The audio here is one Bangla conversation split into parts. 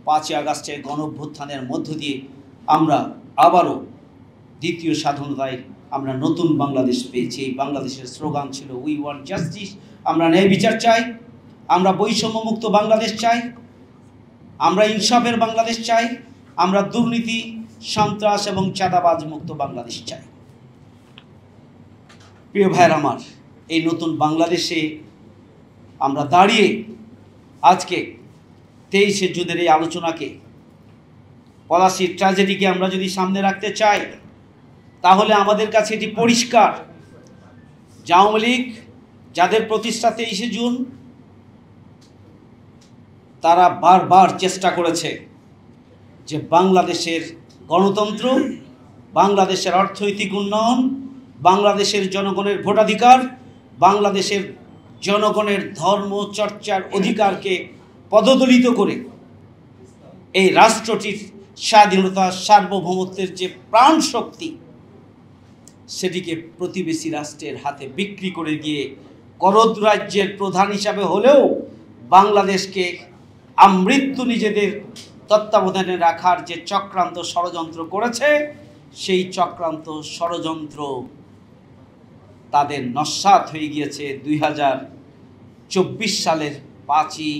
5ই আগস্টের গণঅভ্যুত্থানের মধ্য দিয়ে আমরা আবারও দ্বিতীয় স্বাধীনতায় আমরা নতুন বাংলাদেশ পেয়েছি। এই বাংলাদেশের স্লোগান ছিল উই ওয়ান্ট জাস্টিস, আমরা ন্যায় বিচার চাই, আমরা বৈষম্যমুক্ত বাংলাদেশ চাই, আমরা ইনসাফের বাংলাদেশ চাই, আমরা দুর্নীতি, সন্ত্রাস এবং চাঁদাবাজ মুক্ত বাংলাদেশ চাই। প্রিয় ভাইয়ের আমার, এই নতুন বাংলাদেশে আমরা দাঁড়িয়ে আজকে 23শে জুনের এই আলোচনাকে, পলাশীর ট্র্যাজেডিকে আমরা যদি সামনে রাখতে চাই, তাহলে আমাদের কাছে এটি পরিষ্কার যে আওয়ামী লীগ যাদের প্রতিষ্ঠা 23শে জুন, তারা বারবার চেষ্টা করেছে যে বাংলাদেশের গণতন্ত্র, বাংলাদেশের অর্থনৈতিক উন্নয়ন, বাংলাদেশের জনগণের ভোটাধিকার, বাংলাদেশের জনগণের ধর্ম চর্চার অধিকারকে পদদলিত করে এই রাষ্ট্রটির স্বাধীনতা, সার্বভৌমত্বের যে প্রাণ শক্তি, সেটিকে প্রতিবেশী রাষ্ট্রের হাতে বিক্রি করে গিয়ে করদ রাজ্যের প্রধান হিসাবে হলেও বাংলাদেশকে আমৃত্যু নিজেদের তত্ত্বাবধানে রাখার যে চক্রান্ত ষড়যন্ত্র করেছে, সেই চক্রান্ত ষড়যন্ত্র তাদের নস্যাৎ হয়ে গিয়েছে 2024 সালের 5ই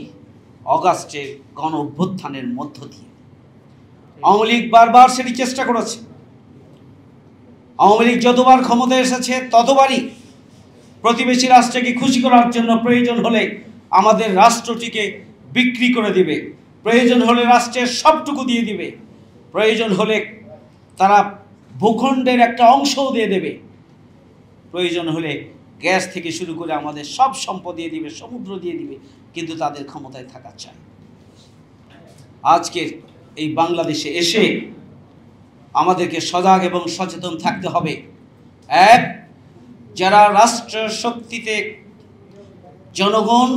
অগাস্টের গণ অভ্যুত্থানের মধ্য দিয়ে। আওয়ামী লীগ বারবার সেটি চেষ্টা করেছে। আওয়ামী লীগ যতবার ক্ষমতায় এসেছে ততবারই প্রতিবেশী রাষ্ট্রকে খুশি করার জন্য প্রয়োজন হলে আমাদের রাষ্ট্রটিকে বিক্রি করে দিবে, প্রয়োজন হলে রাষ্ট্রের সবটুকু দিয়ে দিবে, প্রয়োজন হলে তারা ভূখণ্ডের একটা অংশও দিয়ে দেবে, প্রয়োজন হলে গ্যাস থেকে শুরু করে আমাদের সব সম্পদ দিয়ে দিবে, সমুদ্র দিয়ে দিবে, কিন্তু তাদের ক্ষমতায় থাকা চাই। আজকের এই বাংলাদেশে এসে আমাদেরকে সজাগ এবং সচেতন থাকতে হবে। এক, যারা রাষ্ট্র শক্তিতে জনগণ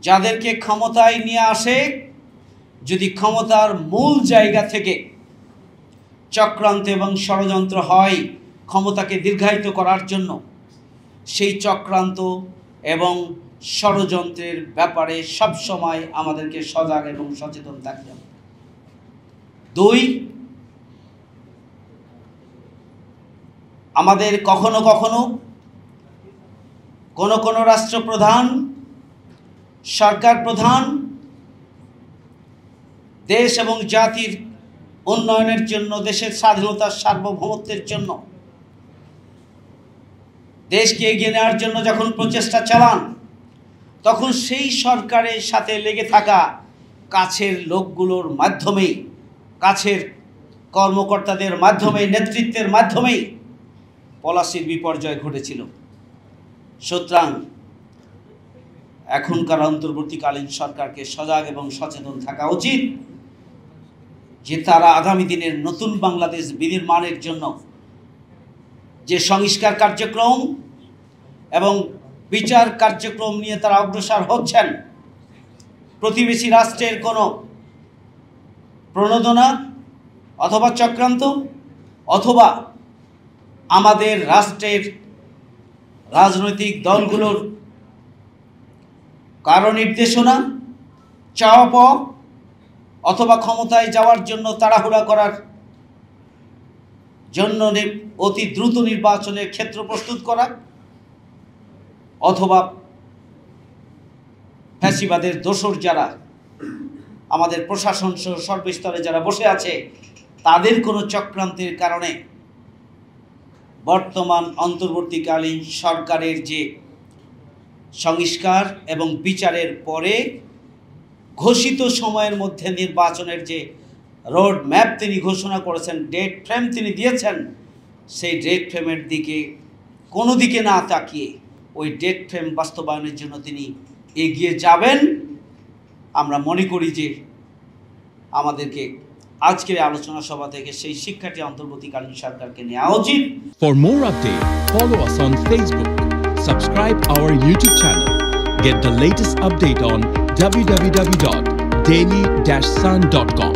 যাদেরকে ক্ষমতায় নিয়ে আসে, যদি ক্ষমতার মূল জায়গা থেকে চক্রান্ত এবং ষড়যন্ত্র হয় ক্ষমতাকে দীর্ঘায়িত করার জন্য, সেই চক্রান্ত এবং ষড়যন্ত্রের ব্যাপারে সবসময় আমাদেরকে সজাগ এবং সচেতন থাকতে হবে। 2, আমাদের কখনো কখনো কোনো রাষ্ট্রপ্রধান, সরকার প্রধান দেশ এবং জাতির উন্নয়নের জন্য, দেশের স্বাধীনতার সার্বভৌমত্বের জন্য, দেশকে এগিয়ে নেওয়ার জন্য যখন প্রচেষ্টা চালান, তখন সেই সরকারের সাথে লেগে থাকা কাছের লোকগুলোর মাধ্যমেই, কাছের কর্মকর্তাদের মাধ্যমে, নেতৃত্বের মাধ্যমেই পলাশীর বিপর্যয় ঘটেছিল। সুতরাং এখনকার অন্তর্বর্তীকালীন সরকারকে সজাগ এবং সচেতন থাকা উচিত যে তারা আগামী দিনের নতুন বাংলাদেশ বিনির্মাণের জন্য যে সংস্কার কার্যক্রম এবং বিচার কার্যক্রম নিয়ে তারা অগ্রসর হচ্ছেন, প্রতিবেশী রাষ্ট্রের কোনো প্রণোদনা অথবা চক্রান্ত অথবা আমাদের রাষ্ট্রের রাজনৈতিক দলগুলোর কারো নির্দেশনা, চাওয়া পাওয়া অথবা ক্ষমতায় যাওয়ার জন্য তাড়াহুড়া করার জন্য অতি দ্রুত নির্বাচনের ক্ষেত্র প্রস্তুত করা, অথবা ফ্যাসিবাদের দোসর যারা আমাদের প্রশাসন সর্বস্তরে যারা বসে আছে, তাদের কোনো চক্রান্তের কারণে বর্তমান অন্তর্বর্তীকালীন সরকারের যে সংস্কার এবং বিচারের পরে ঘোষিত সময়ের মধ্যে নির্বাচনের যে রোড ম্যাপ তিনি ঘোষণা করেছেন, ডেট ফ্রেম তিনি দিয়েছেন, সেই ডেট ফ্রেমের দিকে কোনো দিকে না তাকিয়ে ওই ডেট ফ্রেম বাস্তবায়নের জন্য তিনি এগিয়ে যাবেন। আমরা মনে করি যে আমাদেরকে আজকের আলোচনা সভা থেকে সেই শিক্ষাটি অন্তর্বর্তীকালীন সরকারকে নেওয়া উচিত। For more updates, follow us on Facebook, subscribe our YouTube channel, get the latest update on www.daily-sun.com.